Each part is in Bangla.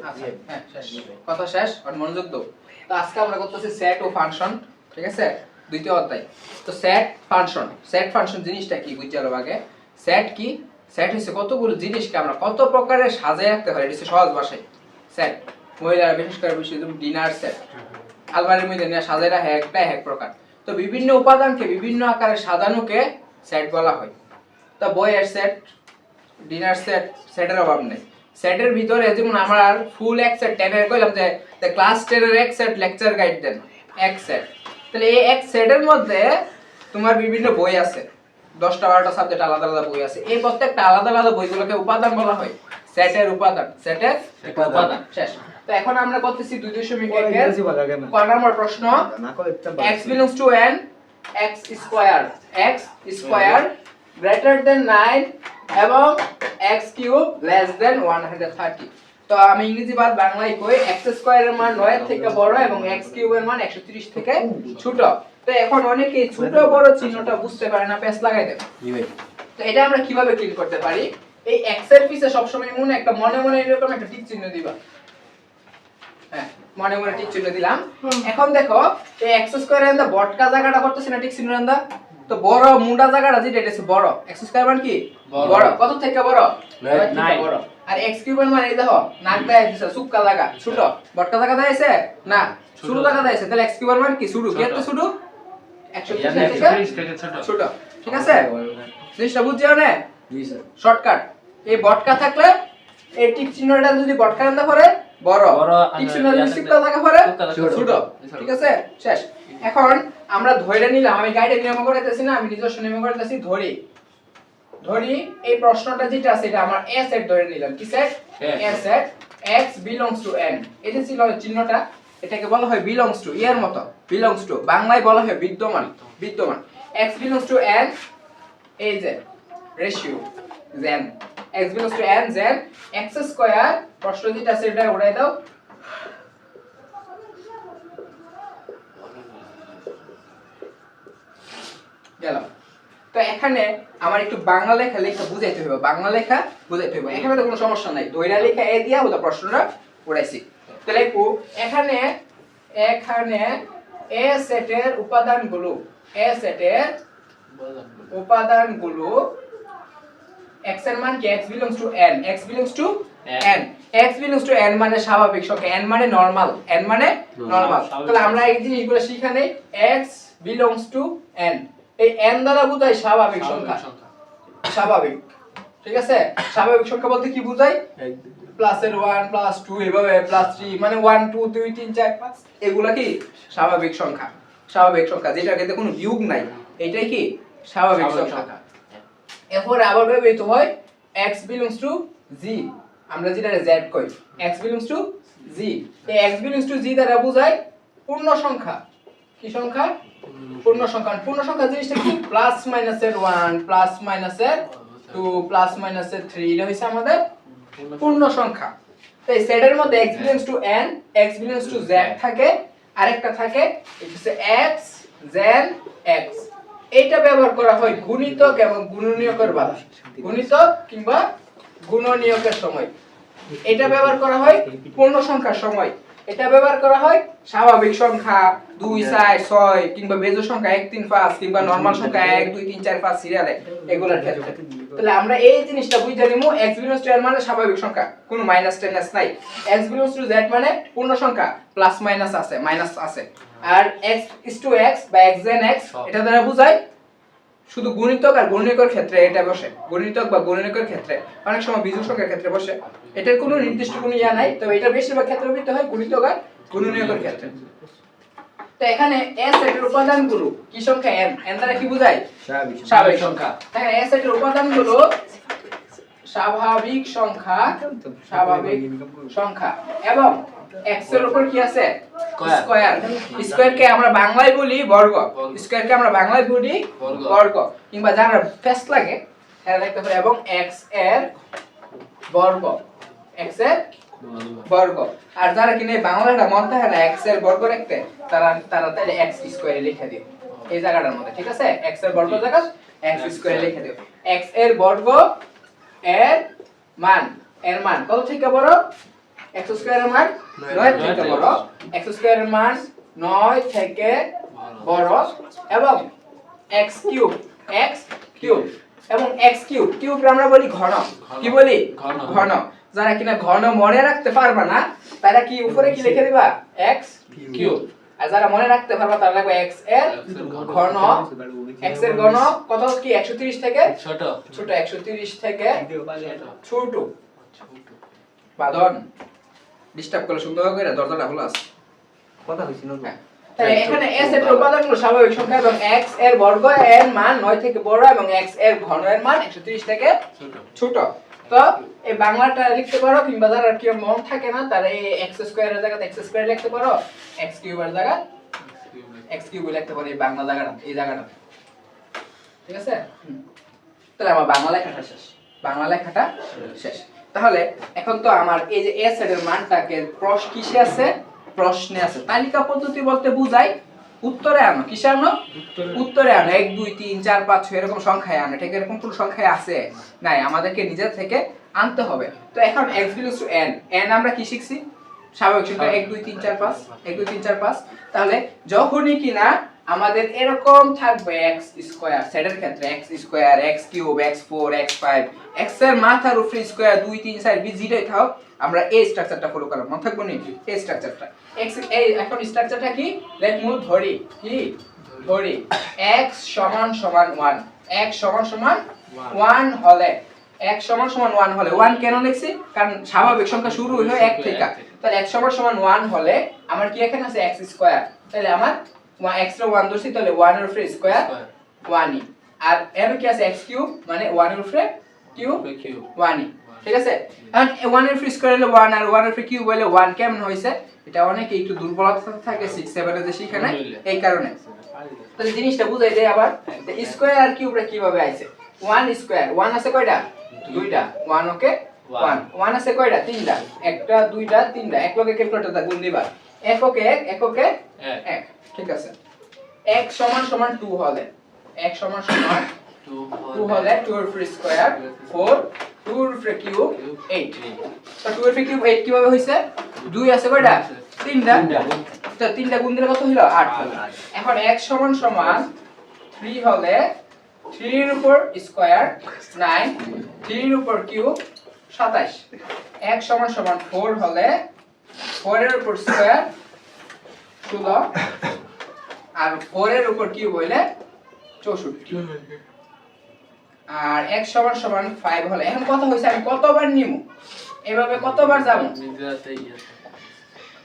আচ্ছা হ্যাঁ শেষ কথা শেষ আর মনোযোগ দাও তো আজকে আমরা করতেছি সেট ও ফাংশন ঠিক আছে দ্বিতীয় অধ্যায় তো সেট ফাংশন জিনিসটা কি বুঝতে হবে আগে সেট কি সেট হচ্ছে কতগুলো জিনিসকে আমরা কত প্রকারে সাজিয়ে রাখতে পারি এটা হচ্ছে সহজ ভাষায় সেট মহিলারা বিশেষ করে বিষয় ডিনার সেট আলমারির মধ্যে নিয়ে সাজিয়ে রাখে একটা এক প্রকার তো বিভিন্ন উপাদানকে বিভিন্ন আকারে সাজানোকে সেট বলা হয় তো বইয়ের সেট ডিনার সেট সেটের অভাব নেই সেটের ভিতরে যেমন আমার ফুল এক সেট 10 এর কইলাম যে ক্লাস 10 এর এক সেট লেকচার গাইড দেন এক সেট তাহলে এই এক সেটের মধ্যে তোমার বিভিন্ন বই আছে 10টা 12টা সাবজেক্ট আলাদা আলাদা বই আছে এই প্রত্যেকটা আলাদা আলাদা বইগুলোকে উপাদান বলা হয় সেটের উপাদান উপাদান শেষ তো এখন আমরা করতেছি 2.1 এর কোন নম্বর প্রশ্ন x belongs to n x square greater than 9 এবং x cube less than 130 তো আমি ইংরেজি বাদ বাংলায় কই x স্কয়ার এর মান 9 এর থেকে বড় এবং x কিউব এর মান 130 থেকে ছোট তো এখন অনেকেই ছোট বড় চিহ্নটা বুঝতে পারে না পেস লাগাই দেন তো এটা আমরা কিভাবে ক্লিন করতে পারি এই x এর পিছে সব সময় মনে মনে এরকম একটা টিক চিহ্ন দিবা হ্যাঁ মনে মনে টিক চিহ্ন দিলাম এখন দেখো এই x স্কয়ার এর বটকা জায়গাটা করতেছ না টিক চিহ্ন রান্দা তো বড় মুন্ডা জায়গাটা যেটা এটা বড় x স্কয়ার মান কি বড় কত থেকে বড় 9 থেকে বড় আর x কিউব এর মান এই দেখো নাকটা দিছে সুক্কা লাগা ছোট বটকা জায়গা দাইছে না ছোট জায়গা দাইছে তাহলে x কিউব এর মান কি ছোট কি এত ছোট 130 থেকে ছোট ঠিক আছে জিনিসটা বুঝছো না জি স্যার শর্টকাট এই বটকা থাকলে এই টিক চিহ্নটা যদি বটকা রান্দা পরে বড় টিক চিহ্ন যদি সুক্কা লাগা পরে ছোট ঠিক আছে শেষ এখন আমরা ধরে নিলাম আমি গাইডে নিয়ম করাইতেছি না আমি নিজস্ব নিয়ম করাইতেছি ধরি এই প্রশ্নটা যেটা আছে এটা আমার a সেট ধরে নিলাম কি set a set x belongs to n এই যে ছিল চিহ্নটা এটাকে বলা হয় belongs to এর মতো belongs to বাংলায় বলা হয় বিদ্যমান x belongs to n এই যে ratio then x belongs to n then x square প্রশ্ন যেটা আছে এটা উড়াই দাও গেল তো এখানে আমার একটু বাংলা লেখা বুঝাইতে হবে এখানে তো কোনো সমস্যা নাই দইরা লেখা এ দিয়া ওটা প্রশ্নটা পড়াইছি তাহলে এখানে এ সেটের উপাদানগুলো x এর মান কি x belongs to n মানে স্বাভাবিক সংখ্যা n মানে নরমাল তাহলে আমরা এই জিনিসগুলো শিখা নেই x belongs to n এই n দ্বারা বোঝায় স্বাভাবিক সংখ্যা ঠিক আছে স্বাভাবিক সংখ্যা বলতে কি বোঝায় প্লাসের 1 প্লাস 2 এভাবে প্লাস 3 মানে 1 2 3 4 5 এগুলা কি স্বাভাবিক সংখ্যা যেটাতে কোনো বিয়োগ নাই এটাই কি স্বাভাবিক সংখ্যা এরপর আবার ব্যবহৃত হয় x belongs to g আমরা যেটা z কই x belongs to g এই x belongs to g দ্বারা বোঝায় পূর্ণ সংখ্যা কি সংখ্যা পূর্ণ সংখ্যা জিনিসটা কি প্লাস মাইনাসের 1 প্লাস মাইনাসের 2 প্লাস মাইনাসের 3 এটা হইছে আমাদের পূর্ণ সংখ্যা তো এই সেটের মধ্যে x belongs to n x belongs to z থাকে আরেকটা থাকে এটা হচ্ছে x then x এইটা ব্যবহার করা হয় গুণিতক এবং গুণনীয়কের বেলা গুণিতক কিংবা গুণনীয়কের সময় এটা ব্যবহার করা হয় পূর্ণ সংখ্যার সময় এটা ব্যবহার করা হয় স্বাভাবিক সংখ্যা 2 4 6 কিংবা বেজোড় সংখ্যা 1 3 5 কিংবা নরমাল সংখ্যা 1 2 3 4 5 সিরিয়ালে এগুলোর ক্ষেত্রে তাহলে আমরা এই জিনিসটা বুঝে নিমু x belongs to n মানে স্বাভাবিক সংখ্যা কোনো মাইনাস টেনস নাই x belongs to z মানে পূর্ণ সংখ্যা প্লাস মাইনাস আছে আর x is to x বা x then x এটা দ্বারা বোঝায় শুধু গুণিতক আর গুণনীয়কের ক্ষেত্রে এটা বসে গুণিতক বা গুণনীয়কের ক্ষেত্রে অনেক সময় বিজোড় সংখ্যার ক্ষেত্রে বসে এটার কোনো নির্দিষ্ট কোনো ইয়া নাই তবে এটা বেশিরভাগ ক্ষেত্রে ব্যবহৃত হয় গুণিতক আর গুণনীয়কের ক্ষেত্রে তো এখানে s সেটের উপাদানগুলো কি সংখ্যা n দ্বারা কি বোঝায় স্বাভাবিক সংখ্যা এখানে s সেটের উপাদানগুলো স্বাভাবিক সংখ্যা এবং x এর উপর কি আছে স্কয়ার কে আমরা বাংলায় বলি বর্গ কিংবা যারা ফেস লাগে এরা লিখতে পারে এবং x এর বর্গ আর যারা কিনে বাংলাটা মনে হয় না x এর বর্গ লিখতে তারা তাহলে x স্কয়ার লিখে দিও এই জায়গাটার মধ্যে ঠিক আছে x এর বর্গ জায়গা x স্কয়ার লিখে দিও x এর বর্গ এর মান কত থেকে বড় x স্কয়ারের মান 9 থেকে বড়, x স্কয়ারের মান 9 থেকে বড় এবং x কিউব এবং x কিউব আমরা বলি ঘন, কি বলি ঘন। যারা কিনা ঘন মনে রাখতে পারবা না তারা কি উপরে কি লিখে দিবা x কিউব, আর যারা মনে রাখতে পারবা তারা লিখবে x এর ঘন। x এর ঘন কত কি 130 থেকে ছোট 130 থেকে ছোট। বাদন ডিস্টার্ব করলে সুন্দর করে দরজাটা খোলা আছে, কথা হইছিল না। তাহলে এখানে s এর উপাদানগুলো স্বাভাবিক সংখ্যা এবং x এর বর্গ এর মান 9 থেকে বড় এবং x এর ঘন এর মান 130 থেকে ছোট। তো এই বাংলাটা লিখতে পারো, কিংবা যারা কি মন থাকে না তারা এই x স্কয়ার এর জায়গাতে x স্কয়ার লিখতে পারো, x কিউব এর জায়গা x কিউব লিখতে পারো, এই বাংলা জায়গাটা এই জায়গাটা, ঠিক আছে। তাহলে আমার বাংলা লেখাটা শেষ। তাহলে এখন তো আমার এই যে s এর মানটাকে কিসে আছে, প্রশ্নে আছে। তালিকা পদ্ধতি বলতে বুঝায় উত্তরে আনো, কিসে আনো উত্তরে আনো, 1 2 3 4 5 6 এরকম সংখ্যায় আনো। ঠিক এরকম কোন সংখ্যায় আছে নাই, আমাদেরকে নিজে থেকে আনতে হবে। তো এখন x belongs to n, n আমরা কি শিখছি স্বাভাবিক সংখ্যা 1 2 3 4 5, 1 2 3 4 5। তাহলে যখনই কিনা আমাদের এরকম থাকবে x স্কয়ার, সেটের ক্ষেত্রে x square x cube x4 x5, x এর মাথার উপরে স্কয়ার 2 3 4 b যেটাই থাক, আমরা এই স্ট্রাকচারটা ফলো করলাম, মনে থাকবো নি এই স্ট্রাকচারটা। x এই এখন স্ট্রাকচারটা কি লেখমু ধরি, কি ধরি x সমান সমান 1, x সমান সমান 1 হলে, x সমান সমান 1 হলে, 1 কেন লিখছি কারণ স্বাভাবিক সংখ্যা শুরু হয় 1 থেকে। তাহলে x সমান সমান 1 হলে আমার কি এখানে আছে x স্কয়ার, তাহলে আমার x এর 1 ধরছি, তাহলে 1 এর উপরে স্কয়ার 1 ই, আর এর কি আছে x কিউব মানে 1 এর উপরে কিউব 1 ই, ঠিক আছে। এখন 1 এর উপরে স্কয়ার হলে 1 আর 1 এর উপরে কিউব হলে 1 কেমন হইছে, এটা অনেকে একটু দুর্বলতা থাকে 6 7 এর যে শিখে না এই কারণে। তাহলে জিনিসটা বুঝাই দেই আবার, স্কয়ার আর কিউবটা কিভাবে আইছে। 1 স্কয়ার 1 আছে কয়টা দুইটা, 1 ওকে 1 1 আছে কয়টা তিনটা, একটা দুইটা তিনটা, এক লগে ক্যালকুলেটরটা গুণ দিবা, এককে 1 ঠিক আছে। x সমান সমান 2 হলে, x সমান সমান 2 হলে 2 এর উপরে স্কয়ার 4, 2 এর উপরে কিউব 8। তো 2 এর উপরে কিউব 8 কিভাবে হইছে, 2 আছে কয়টা তিনটা, তো তিনটা গুণ দিলে কত হলো 8 হলো। এখন x সমান সমান 3 হলে 3 এর উপর স্কয়ার 9, 3 এর উপর কিউব 27, x সমান সমান 4 হলে 4 এর উপর স্কয়ার 16 আর 4 এর উপর কিউব হইলে 64, আর x সমান সমান 5 হলে, এখন কথা হইছে আমি কতবার নিমু, এভাবে কতবার যাবো,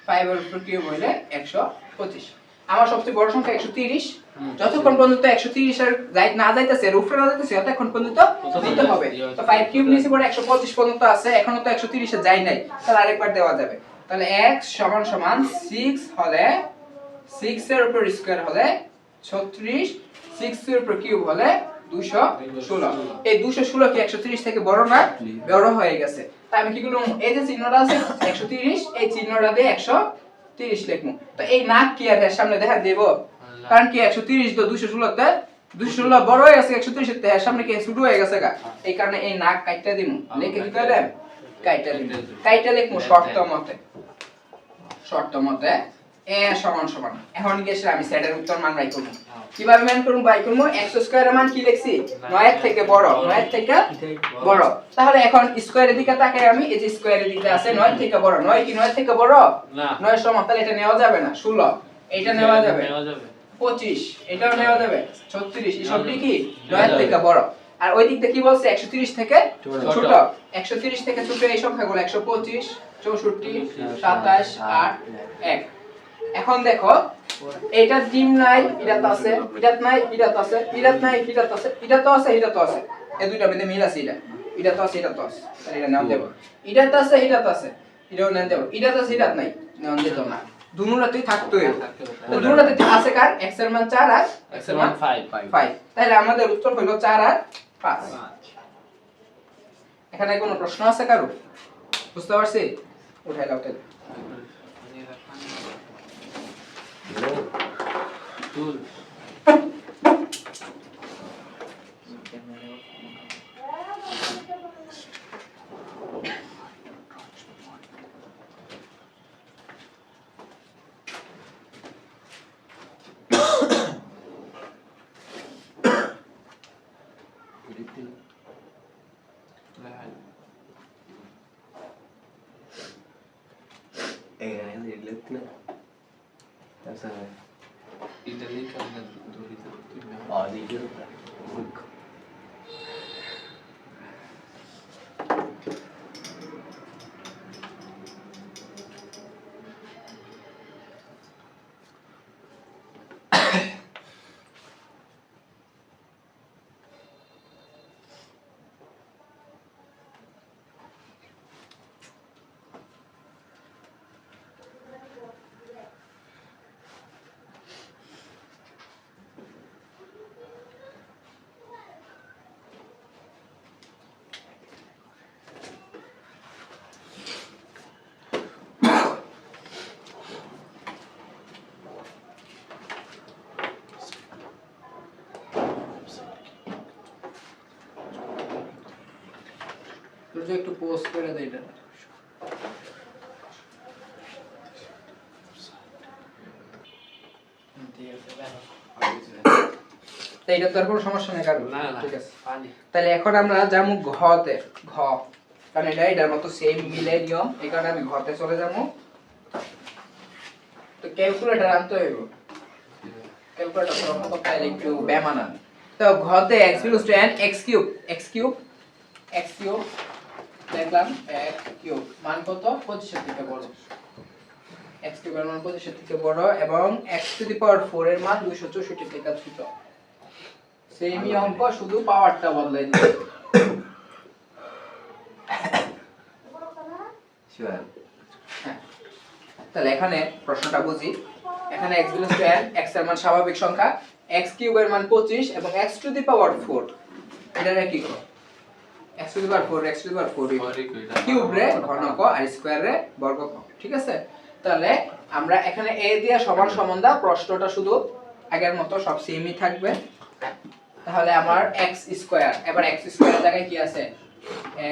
5 এর উপর কিউব হইলে 125। আমার সবচেয়ে বড় সংখ্যা 130, যতক্ষণ পর্যন্ত 130 এর না যাইতেছে এর উপরে না যাইতেছে ততক্ষণ পর্যন্ত দিতে হবে। তো 5 কিউব নিচে পড়ে 125 পর্যন্ত আছে, এখনো তো 130 এ যাই নাই, তাহলে আরেকবার দেওয়া যাবে। তাহলে x সমান সমান 6 হলে 6 এর উপর স্কয়ার হলে 36, 6 এর উপর কিউব হলে 216। এই 216 কি 130 থেকে বড় না, বড় হয়ে গেছে। তাই আমি কি করলাম, এই যে চিহ্নটা আছে 130, এই চিহ্নটা দিয়ে 130 লিখবো। তো এই নাক কি আর এর সামনে দেখা দেব, কারণ কি 130 তো 216 তে 216 বড় হয়ে গেছে, 130 এর এর সামনে কি ছোট হয়ে গেছে গা, এই কারণে এই নাক কাটতে দিমু, লিখে কি করে দেব কাটতে দিমু, কাটতে লিখমু শর্ত মতে a সমান সমান। এখন গেছে আমি সেটের উত্তর মান বাই করব, কিভাবে মান করব, বাই করব x স্কয়ারের মান কি লিখছি 9 এর থেকে বড়, 9 এর থেকে বড়। তাহলে এখন স্কয়ারের দিকে তাকাই আমি, এই যে স্কয়ারের দিকে আছে 9 এর থেকে বড়, 9 কি 9 এর থেকে বড় না, 9 সমান, তাহলে এটা নেওয়া যাবে না, 16 এটা নেওয়া যাবে, 25 এটাও নেওয়া যাবে, 36 এই সবটি কি 9 এর থেকে বড়। আর ওই দিকটা কি বলছে 130 থেকে ছোট, 130 থেকে ছোট এই সংখ্যাগুলো 125 64 27 8 1। এখন দেখো এটা ডিম নাই, এটা তো আছে, এটা নাই, এটা তো আছে, এটা নাই, এটা তো আছে, এটা তো আছে, এটা তো আছে, এই দুইটার মধ্যে মিল আছে, এটা তো আছে, এটা তো আছে, তাহলে এটা নাও দেব, এটা তো আছে, এটা তো আছে, এটাও নাও দেব, এটা তো আছে, এটা নাই, নাও দিত না, দুনুরাতেই থাকতো। তো দুনুরাতে আছে কার x এর মান 4 আর x এর মান 5, তাহলে আমাদের উত্তর হলো 4 আর 5। এখানে কোনো প্রশ্ন আছে কারো, বুঝতে পারছি, উঠাই লাও তাহলে। একটু পোস্ট করে দেই এটা। এইটা তো আর কোনো সমস্যা নেই কারণ না ঠিক আছে তাহলে এখন আমরা যাবো ঘতে ঘ কারণ এটার মতো সেম মিলে নিয়ম এই কারণে আমি ঘতে চলে যাবো তো ক্যালকুলেটর আনতে হইব ক্যালকুলেটর সব মতো ফাইল একটু বেমানান তো ঘতে x n x কিউব দেখলাম x কিউব মান কত 25 এর থেকে বড় x কিউবের মান 25 এর থেকে বড় এবং x টু দি পাওয়ার 4 এর মান 264 থেকে ছোট সেমই অঙ্ক শুধু পাওয়ারটা বদলাই দিতে শিওর তাহলে এখানে প্রশ্নটা বুঝি এখানে x n x এর মান স্বাভাবিক সংখ্যা x কিউবের মান 25 এবং x টু দি পাওয়ার 4 এটারে কি করব x to the power 4 x to the power 4 cube রে ঘনক আর স্কয়ার রে বর্গক ঠিক আছে তাহলে আমরা এখানে a দিয়া সমান সমান দা প্রশ্নটা শুধু আগের মতো সব সেমই থাকবে তাহলে আমার x স্কয়ার এবার x স্কয়ারের জায়গায় কি আছে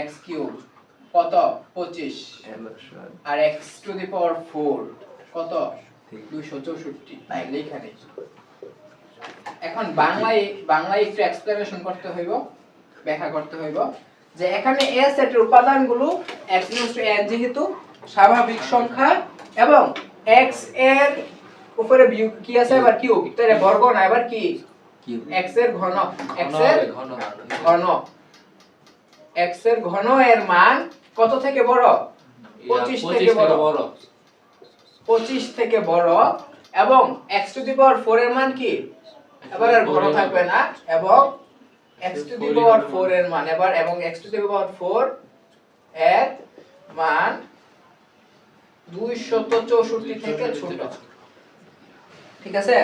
x কিউব কত 25 আর x টু দি পাওয়ার 4 কত 264 তাই লেখানে এখন বাংলায় একটু এক্সপ্লেনেশন করতে হইব ব্যাখ্যা করতে হইব যে এখানে a সেটের উপাদানগুলো x n যেহেতু স্বাভাবিক সংখ্যা এবং x এর উপরে বিয়োগ কি আছে আবার কিউব তাহলে বর্গ না আবার কি x এর ঘন x এর ঘন এর মান কত থেকে বড় 25 থেকে বড় 25 থেকে বড় এবং x টু দি পাওয়ার 4 এর মান কি এবার আর ঘন থাকবে না এবং x টু দি পাওয়ার 4 এর মান এবার এবং x টু দি পাওয়ার 4 এর মান 264 থেকে ছোট ঠিক আছে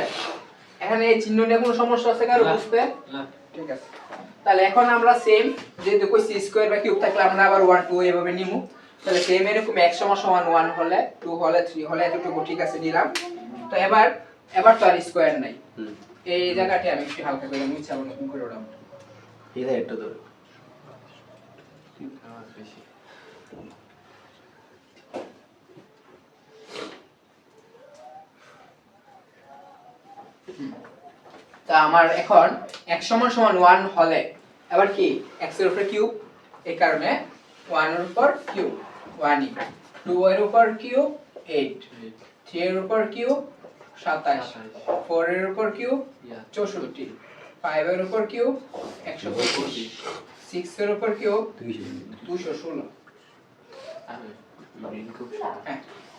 এখানে এই চিহ্ন নিয়ে কোনো সমস্যা আছে কারো বুঝতে না ঠিক আছে তাহলে এখন আমরা সেম যেহেতু কই c স্কয়ার বা কিউব থাকলে আমরা আবার 1 2 এভাবে নিমু তাহলে সেম এরকম x সমান 1 হলে 2 হলে 3 হলে এতটুকু ঠিক আছে নিলাম তো এবার তো আর স্কয়ার নাই এই জায়গাটি আমি একটু হালকা করে মুছে আবার নতুন করে ওঠাবো এটা একটু ধরো তা আমার এখন x সমান 1 হলে আবার কি x এর উপর কিউব এই কারণে 1 এর উপর কিউব 1 2 এর উপর কিউব 8 3 এর উপর কিউব 27 4 এর উপর কিউব 64 5 এর উপর কিউব 125 6 এর উপর কিউব 216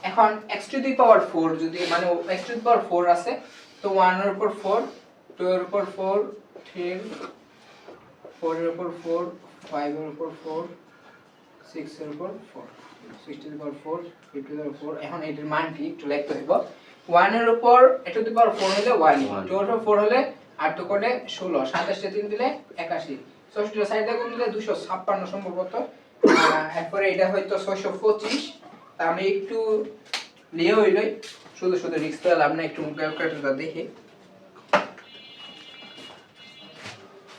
এখন x টু দি পাওয়ার 4 যদি মানে x টু দি পাওয়ার 4 আছে তো 1 এর উপর 4 2 এর উপর 4 3 4 এর উপর 4 5 এর উপর 4 6 এর উপর 4 6 to the power 4 5 to the পাওয়ার 4 এখন এটার মান কি একটু লিখতে হবে 1 এর উপর টু দি পাওয়ার 4 হলে 1 2 এর উপর 4 হলে 8 টু কোণে 16 27 এ 3 দিলে 81 64 সাইড দিয়ে গুণ দিলে 256 সম্ভবত এরপরে এটা হয়তো 625 তা আমি একটু নিয়ে হইলই শুধু রিস্ক তো লাভ না একটু ক্যালকুলেটরটা দেখি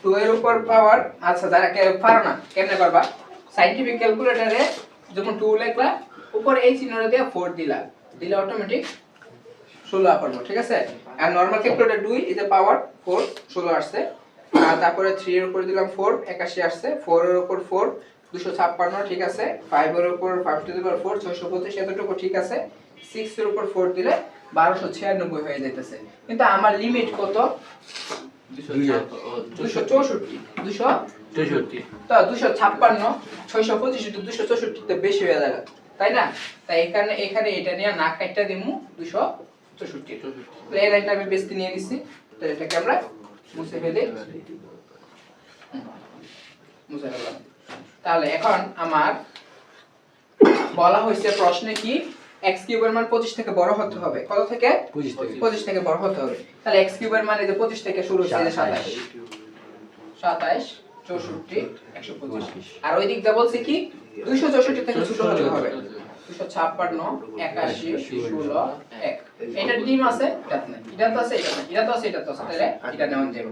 2 এর উপর পাওয়ার আচ্ছা যারা পারো না কেমনে করবা সাইন্টিফিক ক্যালকুলেটরে যখন 2 লিখলা উপর এই চিহ্নটা দিয়ে 4 দিলে অটোমেটিক 16 পারবো ঠিক আছে আর নরমাল ক্যালকুলেটর 2 এর পাওয়ার 4 16 আসছে আর তারপরে 3 এর উপর দিলাম 4 81 আসছে, 4 এর উপর 4 256 ঠিক আছে, 5 এর উপর 5 টু দি পাওয়ার 4 625 এতটুকু ঠিক আছে, 6 এর উপর 4 দিলে 1296 হয়ে যাইতেছে। কিন্তু আমার লিমিট কত? 264 264 তো 256 625 তো 264 তে বেশি হয়ে যাবে, তাই না? তাই এখানে এটা নিয়ে না কাটটা দিমু 264। তো এই লাইনটা আমি বেশি নিয়ে নিছি, তো এটাকে আমরা মুছে ফেলি, মুছে ফেললাম। তাহলে এখন আমার বলা হয়েছে প্রশ্নে কি x কিউবের মান 25 থেকে বড় হতে হবে। কত থেকে? 25 থেকে বড় হতে হবে। তাহলে x কিউবের মান এই যে 25 থেকে শুরু হচ্ছে, 27 27 64 125। আর ওই দিক দিয়ে বলছে কি 264 থেকে ছোট হতে হবে, 256 81 16 1। এটা ডিম আছে, এটা নাই, এটা তো আছে, এটা নাই, এটা তো আছে, এটা তো আছে, তাহলে এটা নেওয়া যাবে।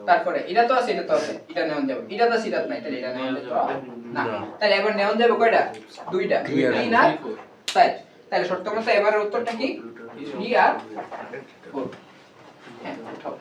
তারপরে এটা তো আছে, এটা তো আছে, এটা নেওয়া যাবে, এটা তো আছে, এটা নাই, তাহলে এটা নেওয়া যাবে না। তাহলে এবার নেওয়া যাবে কয়টা? দুইটা, 3 আর 4। তাহলে শর্ত মতো এবারের উত্তরটা কি? 3 আর 4। হ্যাঁ, উঠাও।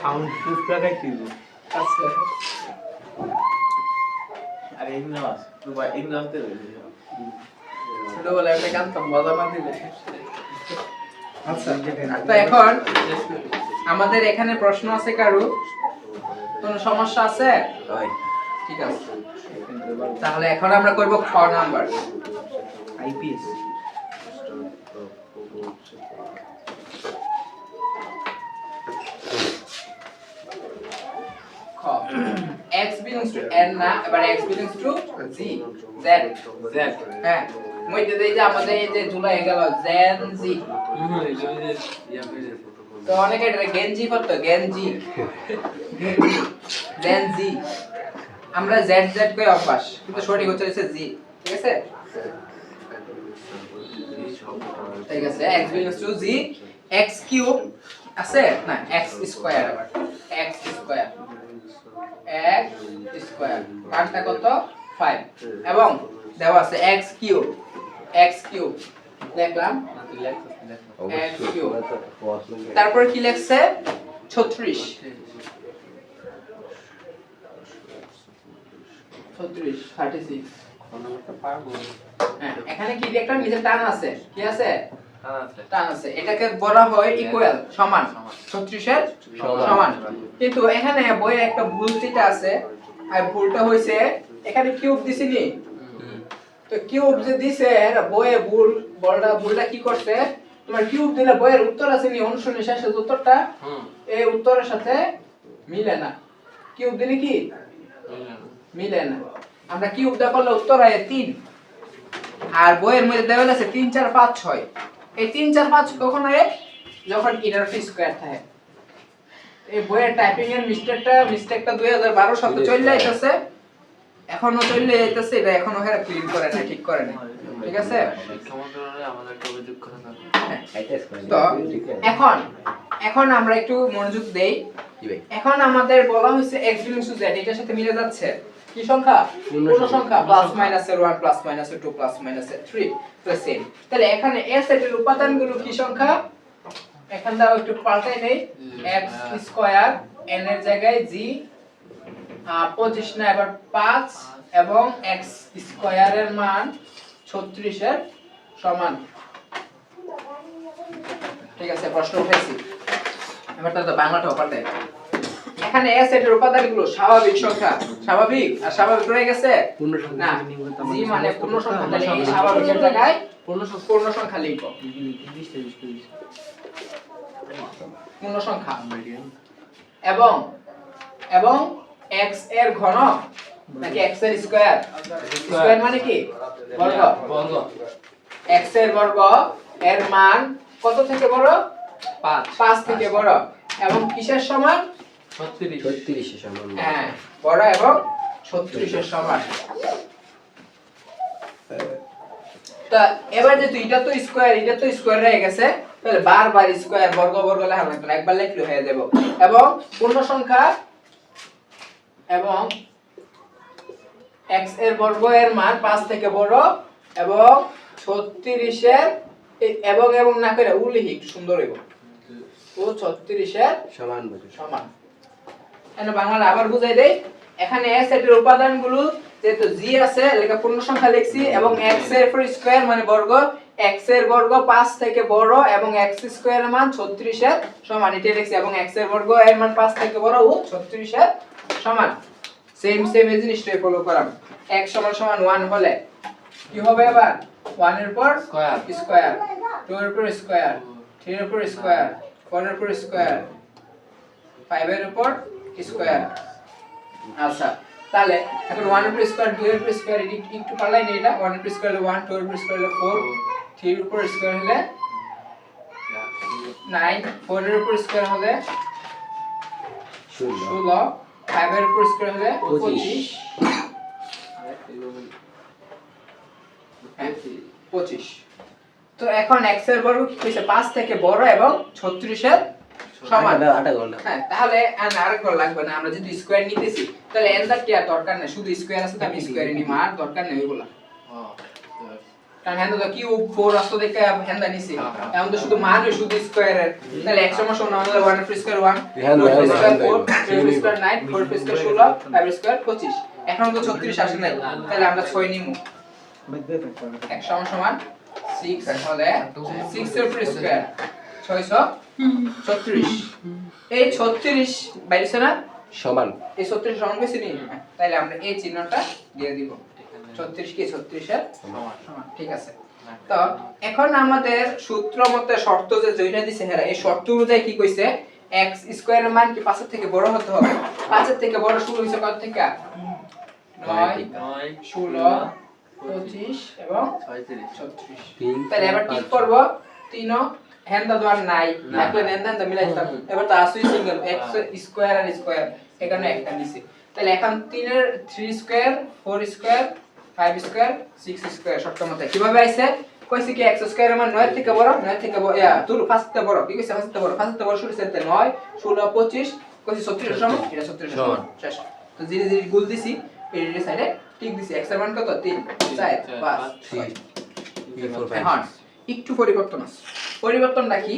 সাউন্ড প্রুফ লাগাই কি? আচ্ছা, আর এগুলো আছে তো ভাই, এগুলো আসতে ছোটবেলায় একটা গান তো মজা না দিলে। আচ্ছা, তো এখন আমাদের এখানে প্রশ্ন আছে, কারো কোনো সমস্যা আছে? ঠিক আছে, তাহলে এখন আমরা করব খ নাম্বার আইপিএস। খ x belongs to n না, এবার x belongs to z z Z হ্যাঁ, মধ্যে দেই যে আমাদের এই যে জুলাই গেল জেন জি, তো অনেকে এটা গেঞ্জি করতো, গেঞ্জি জেন জি, আমরা জেড জেড কই অভ্যাস, কিন্তু সঠিক হচ্ছে জি। ঠিক আছে, ঠিক আছে, x belongs to z, x cube আছে না, x স্কয়ার, আবার x স্কয়ার, x স্কয়ার মানটা কত? 5, এবং দেওয়া আছে x কিউব, x কিউব দেখলাম x কিউব, তারপর কি লেখছে? 36 36 হ্যাঁ, এখানে কি একটা নিচে টান আছে, কি আছে? টান আছে, এটাকে বলা হয় ইকুয়াল, সমান, 36 এর সমান। কিন্তু এখানে বইয়ে একটা ভুল যেটা আছে, আর ভুলটা হইছে এখানে কিউব দিছিনি, তো কিউব যে দিছে বইয়ে ভুলটা কি করছে, তোমার কিউব দিলে বইয়ের উত্তর আছে নি, অনুশীলনী শেষের উত্তরটা এই উত্তরের সাথে মিলে না। কিউব দিলে কি মিলে না, আমরা কিউব দা করলে উত্তর হয় 3, আর বইয়ের মধ্যে দেওয়া আছে 3 4 5 6, এই 3 4 5 কখন হয়? যখন ইনারটি স্কয়ার থাকে এই বইয়ের টাইপিং এর মিস্টেকটা 2012 সালে চলে যাইতেছে এখনো চলে যাইতেছে এটা এখনো হেরা ক্লিন করে না ঠিক করে না ঠিক আছে শিক্ষা মন্ত্রণালয়ে আমাদের একটা অভিযোগ করা থাকে তো এখন আমরা একটু মনোযোগ দেই এখন আমাদের বলা হয়েছে x বিলংস টু z এটার সাথে মিলে যাচ্ছে কি সংখ্যা পূর্ণ সংখ্যা প্লাস মাইনাসের 1 প্লাস মাইনাসের 2 প্লাস মাইনাসের 3 তো সেম তাহলে এখানে a সেটের উপাদানগুলো কি সংখ্যা এখান দাও একটু পাল্টাই নেই x স্কয়ার n এর জায়গায় g 25 না এবার 5 এবং x স্কয়ারের মান 36 এর সমান ঠিক আছে প্রশ্ন উঠেছি এবার তো বাংলাটাও পাল্টাই এখানে a সেটের উপাদানগুলো স্বাভাবিক সংখ্যা স্বাভাবিক আর স্বাভাবিক রয়ে গেছে পূর্ণ না সংখ্যা জি মানে পূর্ণ সংখ্যা তাহলে এই স্বাভাবিকের জায়গায় পূর্ণ সংখ্যা লিখো পূর্ণ সংখ্যা এবং x এর ঘন নাকি x এর স্কয়ার স্কয়ার মানে কি বর্গ x এর বর্গ এর মান কত থেকে বড় 5 থেকে বড় এবং কিসের সমান 36 এর সমান হ্যাঁ বড় এবং 36 এর সমান তা এবার যে এটা তো স্কয়ার রয়ে গেছে তাহলে বারবার স্কয়ার বর্গ লেখা লাগবে না একবার লিখলে হয়ে যাবে এবং পূর্ণ সংখ্যা এবং x এর বর্গ এর মান 5 থেকে বড় এবং 36 এর এবং না করে উল্লেখ সুন্দর হইব ও 36 এর সমান এখানে বাংলা আবার বুঝাই দেই এখানে a সেটের উপাদানগুলো যেহেতু g আছে লেখা পূর্ণ সংখ্যা লিখছি এবং x এর পুরো স্কয়ার মানে বর্গ x এর বর্গ 5 থেকে বড় এবং x স্কয়ার এর মান 36 এর সমান এটা লিখছি এবং x এর বর্গ এর মান 5 থেকে বড় ও 36 এর সমান সেম এই জিনিসটাই ফলো করাম x সমান 1 হলে কি হবে এবার 1 এর উপর স্কয়ার 2 এর উপর স্কয়ার 3 এর উপর স্কয়ার 4 এর উপর স্কয়ার 5 এর উপর স্কয়ার আচ্ছা তাহলে এখন 1 এর উপর স্কয়ার 2 এর উপর স্কয়ার একটু পাল্লাই নেই এটা 1 এর উপর স্কয়ার হলে 1 2 এর উপর স্কয়ার হলে 4 3 এর উপর স্কয়ার হলে 9 4 এর উপর স্কয়ার হলে 16 5 এর উপর স্কয়ার হলে 25 25 তো এখন x এর বর্গ কি হইছে 5 থেকে বড় এবং 36 এর সমান হ্যাঁ তাহলে আরেক ঘর লাগবে না আমরা যদি স্কয়ার নিতেছি তাহলে এন্ডার কি আর দরকার নেই শুধু স্কয়ার আছে তো আমি স্কয়ারই নিব আর দরকার নেই ওইগুলা কারণ হ্যাঁ তো কি 4 আসতো দেখে হ্যান্ডা নিছি এখন তো শুধু মান শুধু স্কয়ারের তাহলে x সমান সমান হলে 1 এর স্কয়ার 1 2 এর স্কয়ার 4 3 এর স্কয়ার 9 4 এর স্কয়ার 16 5 এর স্কয়ার 25 এখন তো 36 আসে নাই তাহলে আমরা 6 নিমু x সমান 6 হলে 6 এর স্কয়ার 636 এই 36 বাইরে না সমান এই 36 সমান কইছি নি তাহলে আমরা এই চিহ্নটা দিয়ে দিব 36 কি 36 এর সমান ঠিক আছে তো এখন আমাদের সূত্র মতে শর্ত যে যেটা দিছে হেরা এই শর্ত অনুযায়ী কি কইছে x স্কয়ার এর মান কি 5 এর থেকে বড় হতে হবে 5 এর থেকে বড় শুরু হইছে কত থেকে 9 16 25 এবং 36 তাহলে এবার ঠিক করব 3 হ্যান্ডা তো আর নাই লাগলে নেন মিলাইতাম এবার তো আসুই সিঙ্গেল x স্কয়ার আর স্কয়ার এখানে একটা নিছি তাহলে এখন 3 এর 3 স্কয়ার 4 স্কয়ার 5 স্কয়ার 6 স্কয়ার শর্ত মতে কিভাবে আইছে কইছে কি x স্কয়ার এর মান 9 থেকে বড় 9 থেকে বড় তুই ফার্স্ট থেকে বড় কি কইছে ফার্স্ট থেকে বড় শুরু হইছে 9 16 25 কইছে 36 এর সমান এটা 36 এর সমান শেষ তো জিরে গুল দিছি এই সাইডে ঠিক দিছি x এর মান কত 3 4 5 6 এখন একটু পরিবর্তনটা কি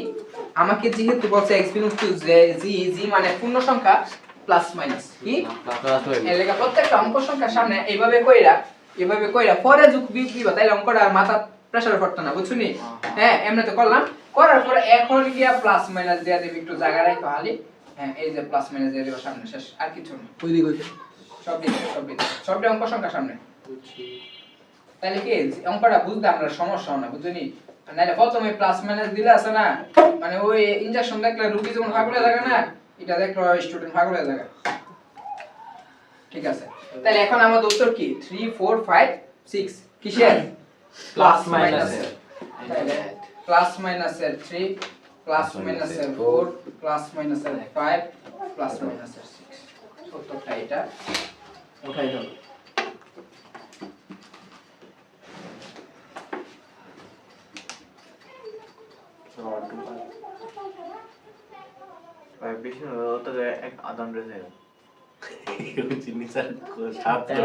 আমাকে যেহেতু বলছে x বিলংস টু z মানে পূর্ণ সংখ্যা প্লাস মাইনাস কি এর লেখা প্রত্যেকটা অঙ্ক সংখ্যার সামনে এইভাবে কইরা পরে যোগ বিয়োগ দিবা তাইলে অঙ্কটা আর মাথা প্রেসার পড়তো না বুঝছনি হ্যাঁ এমনি তো করলাম করার পরে এখন গিয়া প্লাস মাইনাস দেয়া দেব একটু জায়গা রাখো খালি হ্যাঁ এই যে প্লাস মাইনাস দিয়ে দেব সামনে শেষ আর কিছু না ওই দিক হইছে সব অঙ্ক সংখ্যার সামনে তাহলে কি অঙ্কটা বুঝতে আমরা সমস্যা না বুঝছনি নাইলে প্রথমে প্লাস মাইনাস দিলে আছে না মানে ওই ইনজেকশন দেখলে রোগী যেমন পাগল হয়ে যায় না এটা দেখলে স্টুডেন্ট পাগল হয়ে যায় ঠিক আছে তাহলে এখন আমাদের উত্তর কি 3 4 5 6 কিসের প্লাস মাইনাস প্লাস মাইনাসের 3 প্লাস মাইনাস এর 4 প্লাস মাইনাস এর 5 প্লাস মাইনাস এর 6 সূত্রটা এটা উঠাই দাও ভাই বেশি না তো এক আদান রেছে চিনি স্যার ছাত্র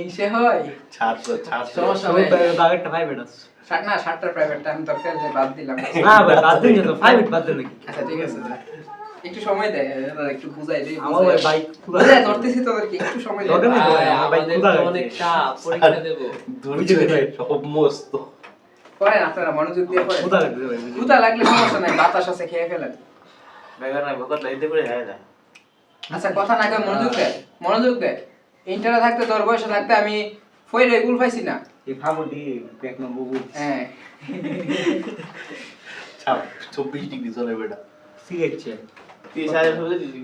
ইনশে হয় ছাত্র ছাত্র সমস্যা নেই বাগেরটা 5 মিনিট না 7টা প্রাইভেট আমি তরকারি বাদ দিলাম না ভাই বাদ দিন তো 5 মিনিট বাদ দেন নাকি আচ্ছা ঠিক আছে যা। একটু সময় দে এবার একটু বুঝাই দেই আমার ভাই বাইক বুঝাই ধরতেছি তোদেরকে একটু সময় দে দরকার নেই ভাই, আমার বাইক আমাদের খুদা তো লাগছে। অনেক চাপ পরীক্ষা দেব দুর্জয় সব মস্ত পড়েন আপনারা মনোযোগ দিয়ে পড়েন খুদা লাগছে ভাই ক্ষুধা লাগলে সমস্যা নাই বাতাস আছে খেয়ে ফেলেন বেগার না ভকত লাইতে করে হ্যাঁ যা আচ্ছা কথা না কই মনোযোগ দে ইন্টারে থাকতে তোর বয়সে থাকতে আমি ফই রেগুল পাইছি না এই ফামুডি এক নম্বর বুঝ হ্যাঁ 24 ডিগ্রি চলে বেটা সিগারেট 30,000 হলে দিন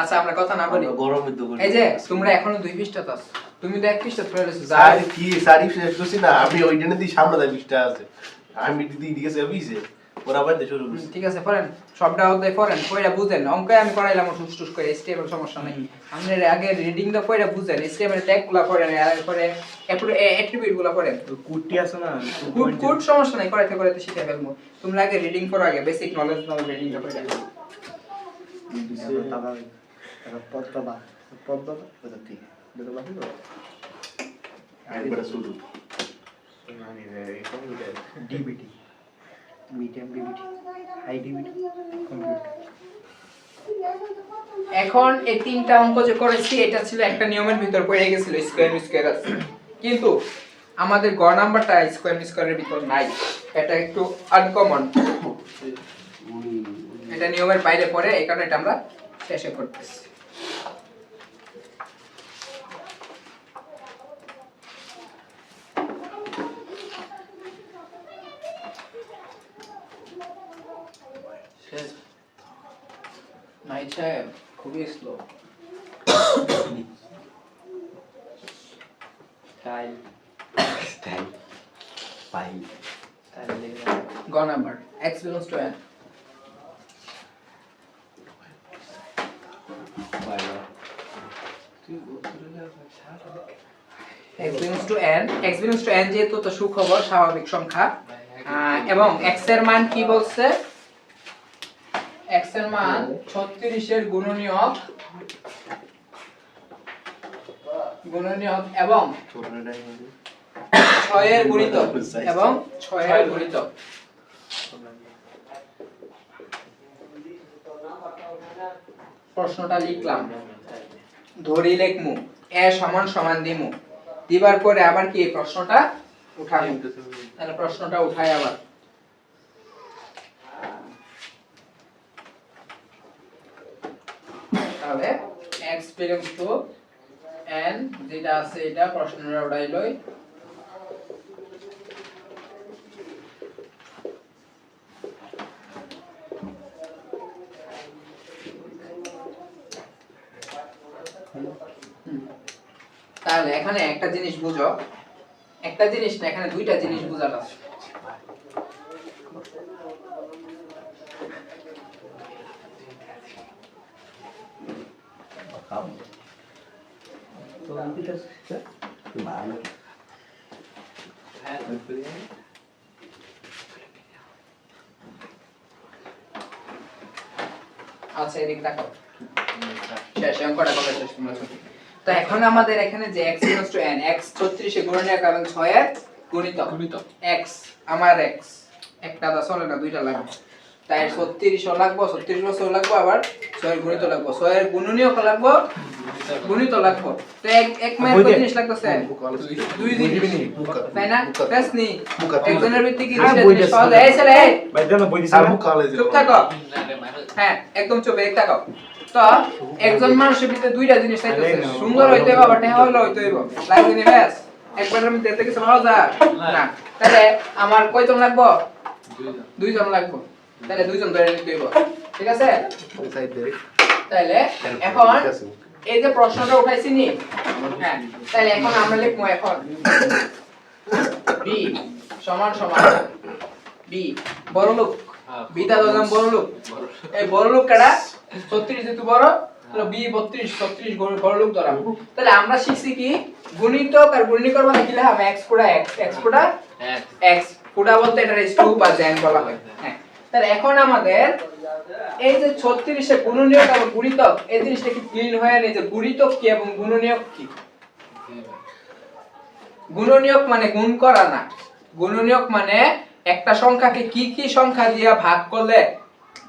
আচ্ছা আমরা কথা না বলি গরমে তো এই যে তোমরা এখনো 2 পৃষ্ঠা আছো তুমি তো 1 পৃষ্ঠা পড়ে রইছো যা সারি কি সারি শেষ করছি না আমি ওই জন্য দি সামনে দা বিশটা আছে আমি দিদি দিকে সার্ভিসে ওরা বাইতে শুরু করছি ঠিক আছে পড়েন সবটা অধ্যায় পড়েন পড়া বুঝেন অঙ্কে আমি করাইলাম টুস করে স্টেবল সমস্যা নাই আপনি আগে রিডিং দা পড়া বুঝেন স্টেবল ট্যাগগুলো পড়েন আর পরে অ্যাট্রিবিউট গুলো পড়েন কুটি আছে না কোড সমস্যা নাই করাইতে শিখে ফেলবো তোমরা আগে রিডিং করো আগে বেসিক নলেজ নাও রিডিংটা পড়ে একবার শুরু মানে এই computer DBT medium DBT high DBT এখন এই তিনটা অঙ্ক যে করেছি এটা ছিল একটা নিয়মের ভিতর পড়ে গেছিল স্কয়ার আছে কিন্তু আমাদের গ নাম্বারটা স্কয়ারের ভিতর নাই এটা একটু আনকমন এটা নিয়মের বাইরে পড়ে এই কারণে এটা আমরা শেষে করতেছি নাই সাহেব খুবই স্লো টাইম পাই গ number x belongs to n x belongs to n যেহেতু তো সুখবর স্বাভাবিক সংখ্যা এবং x এর মান কি বলছে x এর মান 36 এর গুণনীয়ক এবং 6 এর গুণিতক এবং 6 এর গুণিতক প্রশ্নটা লিখলাম ধরি লেখমু এ সমান সমান দিমু দিবার পরে আবার কি প্রশ্নটা উঠামু তাহলে প্রশ্নটা উঠাই আবার তাহলে x belongs to n যেটা আছে এটা প্রশ্নটা উঠাই লই তাহলে এখানে একটা জিনিস বুঝো একটা জিনিস না এখানে দুইটা জিনিস বোঝার আছে আচ্ছা এদিকে তাকাও শেষ অঙ্কটা কবে শেষ তোমরা তো এখন আমাদের এখানে যে x equals to n x 36 এ গুণনীয়ক কারণ 6 এর গুণিতক x আমার x একটা দা চলে না দুইটা লাগবে তাই 36 ও লাগবে 36 বছর লাগবে আবার 6 এর গুণিত লাগবে 6 এর গুণনীয়ক লাগবে গুণিত লাগবে তো এক মায়ের কত জিনিস লাগতেছে দুই জিনিস তাই না প্রেস নি একজনের ভিত্তি কি জিনিস সহজ এই ছেলে ভাই দেন বই দিছি সামু কলেজে চুপ থাকো হ্যাঁ একদম চুপ এক থাকো তো একজন মানুষের ভিতরে দুইটা জিনিস চাইতেছে সুন্দর হইতে হবে আবার টেহা হইলে হইতে হইব লাগবে নি ব্যাস একবারের মধ্যে এতে কিছু ভালো যা না তাহলে আমার কয়জন লাগবে দুইজন লাগবে তাহলে দুইজন ধরে নিতে হইব ঠিক আছে তাহলে এখন এই যে প্রশ্নটা উঠাইছি নি হ্যাঁ তাহলে এখন আমরা লিখবো এখন b সমান সমান b বড় লোক বিটা দিলাম বড় লোক এই বড় লোক কাটা 36 যেহেতু বড় তাহলে বি 36 বড় লোক ধরা তাহলে আমরা শিখছি কি গুণিতক আর গুণনীয়ক মানে কি লিখা x Coda x Coda x Coda বলতে এটা রেস টু বা জেন বলা হয় হ্যাঁ তাহলে এখন আমাদের এই যে 36 এর গুণনীয়ক এবং গুণিতক এই জিনিসটা কি ক্লিন হয়ে নেই যে গুণিতক কি এবং গুণনীয়ক কি গুণনীয়ক মানে গুণ করা না গুণনীয়ক মানে একটা সংখ্যাকে কি কি সংখ্যা দিয়া ভাগ করলে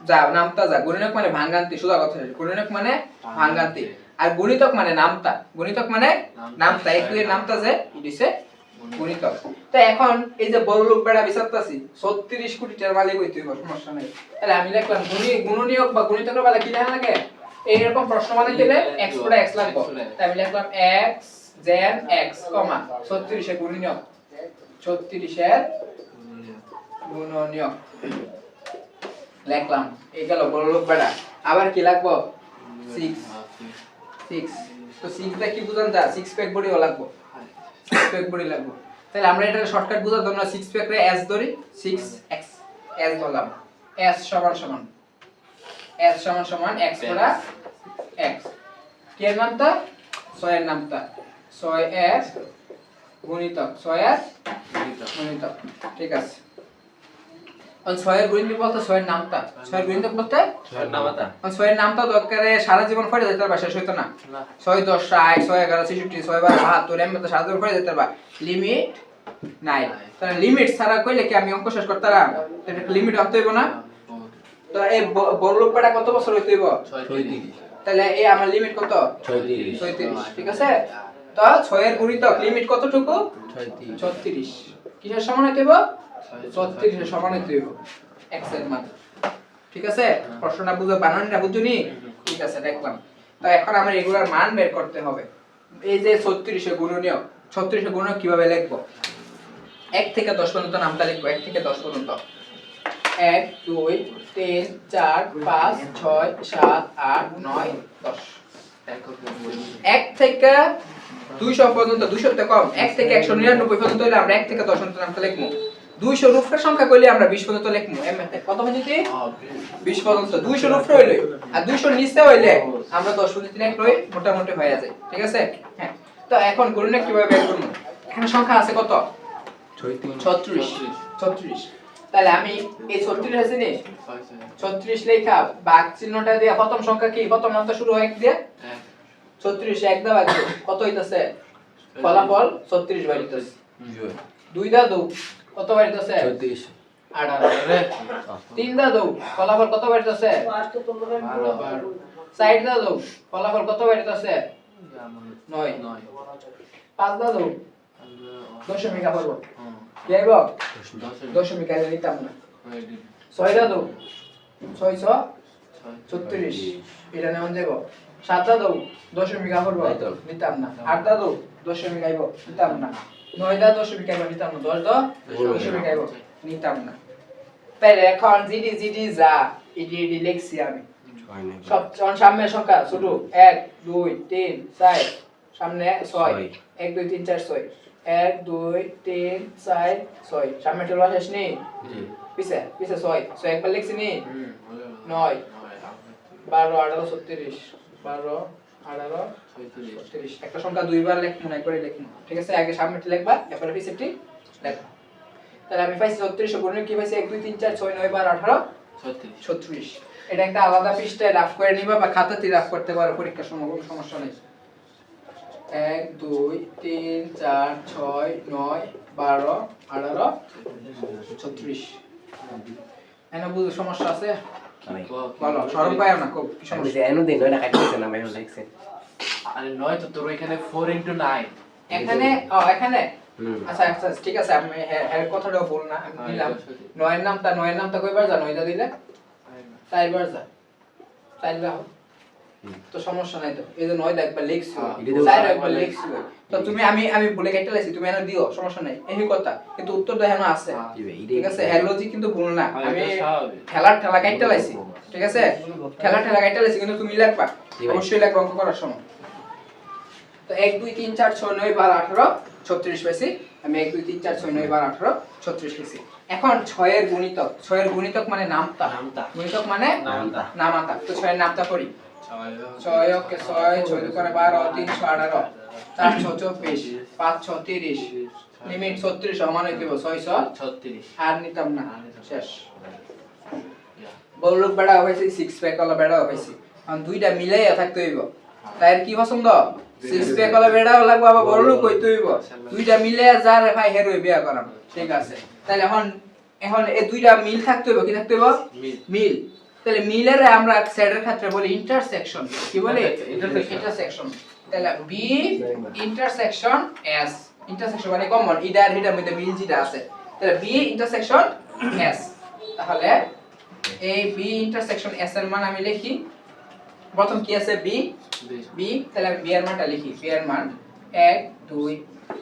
যা নামতা যা গুণনীয়ক মানে ভাঙান্তি সুদা কথা গুণনীয়ক মানে ভাঙান্তি আর গুণিতক মানে নামতা গুণিতক মানে নামতা এক দুইয়ের নামতা যে দিছে গুণিতক তো এখন এই যে বড় লোক বেড়া বিচারতাছি 36 কোটি টাকার মালিক হইতে হবে সমস্যা নাই তাহলে আমি লিখলাম গুণনীয়ক বা গুণিতকের বেলা কি লেখা লাগে এই রকম প্রশ্ন বানাই দিলে x কোটা x লাগবে তাই আমি লিখলাম x জেন x 36 এর গুণনীয়ক 36 এর গুণনীয়ক লিখলাম এই গেল বড় লোক বেড়া আবার কি লাগবে 6 তো 6 টা কি বুঝান যা 6 প্যাক বডিও লাগবে 6 প্যাক বডি লাগবে তাহলে আমরা এটা শর্টকাট বুঝাতে আমরা 6 প্যাক রে s ধরি 6x s ধরলাম s সমান সমান s সমান সমান x কোটা x কি এর নামটা 6 এর নামটা 6s গুণিতক 6s গুণিতক ঠিক আছে আর 6 এর গুণিতক বলতে 6 এর নামটা 6 এর গুণিতক বলতে 6 এর নামতা আর 6 এর নামটা দরকারে সারা জীবন পড়ে যেতে পারবা শেষ হইতো না 6 10 60 6 11 66 6 12 72 এর মধ্যে সারা জীবন পড়ে যেতে পারবা লিমিট নাই তাহলে লিমিট ছাড়া কইলে কি আমি অঙ্ক শেষ করতাম এটা লিমিট হতে হইব না তো এই বড় লোকটা কত বছর হইতে হইব 36 তাহলে এই আমার লিমিট কত 36 ঠিক আছে তো 6 এর গুণিতক লিমিট কতটুকু 36 কিসের সমান হইতে হইব 36 এর সমান হইতে হইব x এর মান ঠিক আছে প্রশ্নটা বুঝো বানানটা বুঝুনি ঠিক আছে দেখলাম তো এখন আমরা এগুলার মান বের করতে হবে এই যে 36 এর গুণনীয়ক 36 এর গুণনীয়ক কিভাবে লিখব 1 থেকে 10 পর্যন্ত নামটা লিখব 1 থেকে 10 পর্যন্ত 1 2 3 4 5 6 7 8 9 10 1 থেকে 200 পর্যন্ত 200 তে কম 1 থেকে 199 পর্যন্ত হইলে আমরা 1 থেকে 10 পর্যন্ত নামটা লিখব 200 এর উপরের সংখ্যা কইলে আমরা 20 পর্যন্ত লিখব এমতে কত পর্যন্ত 20 পর্যন্ত 200 এর উপরে হইলে আর 200 এর নিচে হইলে আমরা 10 পর্যন্ত লিখলই মোটামুটি হয়ে যায় ঠিক আছে হ্যাঁ তো এখন গুণনীয়ক কিভাবে বের করব এখানে সংখ্যা আছে কত 36 তাহলে আমি এই 36 আছে নি 36 লেখা ভাগ চিহ্নটা দিয়ে প্রথম সংখ্যা কি প্রথম নামটা শুরু হয় এক দিয়ে 36 এক দাও এক কত হইতাছে ফলাফল 36 বাইরিতেছে 2 দা দাও কত বাইরিতেছে 36 18 3 দা দাও ফলাফল কত বাইরিতেছে 12 4 দা দাও ফলাফল কত বাইরিতেছে 9 5 দা দাও দশমিক আবার কি আইব দশমিক আইলে নিতাম না 6 দা দাও 6 36 এটা নেমন যাব 7 দা দাও দশমিক আবার নিতাম না 8 দা দাও দশমিক আইব নিতাম না 9 দা দশমিক আইব নিতাম না 10 দা দশমিক আইব নিতাম না তাহলে এখন জিডি যা ইডি লিখছি আমি সব সামনে সংখ্যা ছোট 1 2 3 4 সামনে 6 1 2 3 4 6 1 2 3 4 6 সামনে চলে আসেস নি পিছে 6 একবার লিখছি নি 9 12 18 36 12 18 36 একটা সংখ্যা দুইবার লিখমু না একবারে লিখমু ঠিক আছে আগে সামনেটি লিখবা এরপরে পিছেটি লিখবা তাহলে আমি পাইছি 36 গুণে কি পাইছি 1 2 3 4 6 9 12 18 36 এটা একটা আলাদা পৃষ্ঠায় রাফ করে নিবা বা খাতাতে রাফ করতে পারো পরীক্ষার সময় কোনো সমস্যা নেই 1 2 3 4 6 9 12 18 36 এনা বুঝ সমস্যা আছে বলো সরল পায় না খুব কি সমস্যা এনো দিন নয়টা কাটতেছে না মেহন লাগছে আরে নয় তো তোর এখানে 4 * 9 এখানে এখানে আচ্ছা ঠিক আছে আমি এর কথাটাও বল না আমি দিলাম 9 এর নামটা কয়বার জানো এটা দিলে 4 বার যা 4 বার তো সমস্যা নাই তো এই যে 9 দা একবার লিখছো 4 একবার লিখছো তো তুমি আমি বলে কেটে লাইছি তুমি এনে দিও সমস্যা নাই এই কথা কিন্তু উত্তর তো এখনো আছে ঠিক আছে এর লজিক কিন্তু ভুল না আমি ঠেলা কেটে লাইছি ঠিক আছে ঠেলা কেটে লাইছি কিন্তু তুমি লিখবা অবশ্যই লিখবা অঙ্ক করার সময় তো 1 2 3 4 6 9 12 18 36 পাইছি আমি 1 2 3 4 6 9 12 18 36 লিখছি। এখন 6 এর গুণিতক মানে নামতা, নামতা। গুণিতক মানে নামতা। নামাতা। তো 6 এর নামতা করি 6 ওকে 6 6 2 করে 12 3 6 18 4 6 24 5 6 30 লিমিট 36 সমান হয়ে যাবে 636 আর নিতাম না শেষ। বড় লোক বেড়া হইছে 6 প্যাক वाला বেড়া হইছে এখন দুইটা মিলাইয়া থাকতে হইব। তাই কি পছন্দ 6 প্যাক वाला বেড়াও লাগবে আবার বড় লোক হইতে হইব। দুইটা মিলাইয়া যারে ভাই হেরোই বিয়া করাম ঠিক আছে। তাহলে এখন এই দুইটা মিল থাকতে হইব কি থাকতে হইব মিল। তাহলে মিলের আমরা সেটের ক্ষেত্রে বলি ইন্টারসেকশন কি বলি ইন্টারসেকশন। তাহলে বি ইন্টারসেকশন এস ইন্টারসেকশন মানে কমন ইদার হিটার মধ্যে মিল যেটা আছে তাহলে বি ইন্টারসেকশন এস। তাহলে এই বি ইন্টারসেকশন এস এর মান আমি লিখি প্রথম কি আছে বি তাহলে বি এর মানটা লিখি বি এর মান 1 2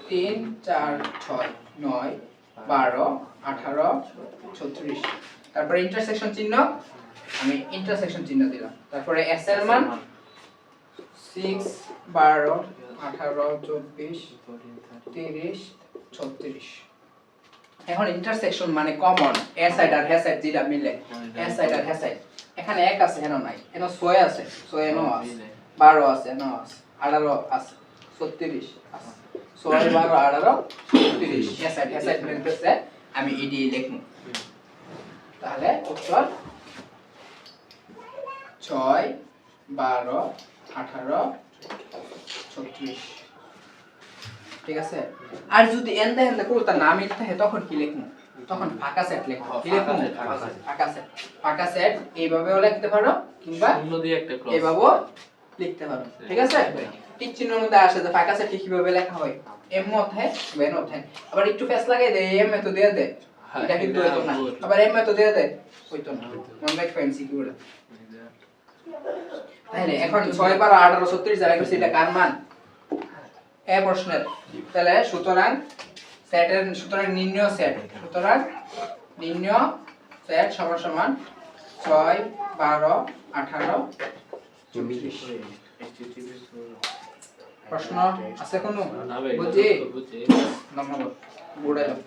3 4 6 9 12 18 36 তারপরে ইন্টারসেকশন চিহ্ন আমি ইন্টারসেকশন চিহ্ন দিলাম। তারপরে এস এর মান 6 12 18 24 30 36। এখন ইন্টারসেকশন মানে কমন এ সাইড আর হে সাইড যেটা মিলে এ সাইড আর হে সাইড। এখানে 1 আছে হেন নাই হেন 6 আছে 6 এনো আছে 12 আছে এনো আছে 18 আছে 36 আছে 6 12 18 36 এ সাইড মিলতেছে আমি এডি লিখব। তাহলে উত্তর 6 12 18 36 ঠিক আছে। আর যদি এন্ডে এন্ডে কোনটা না মিলতে হয় তখন কি লিখব তখন ফাঁকা সেট লিখব কি লিখব ফাঁকা সেট এইভাবেও লিখতে পারো কিংবা শূন্য দিয়ে একটা ক্রস এইভাবেও লিখতে পারো ঠিক আছে। টিক চিহ্নের মধ্যে আসে যে ফাঁকা সেট কিভাবে লেখা হয় এম মধ্যে বেন মধ্যে আবার একটু ফেস লাগাই দে এম এত দিয়ে দে এটা কিন্তু হইতো না আবার এম এত দিয়ে দে হইতো না মন রাখ ফ্যান্সি কি বলে। তাহলে এখন 6 12 18 36 যারা গেছে এটা কার মান এ প্রশ্নের। তাহলে সুতরাং নির্ণয় সেট সমান সমান 6 12 18 34। প্রশ্ন আছে কোনো না ভাই বুঝি বুঝি নম্বর বুড়াইলাম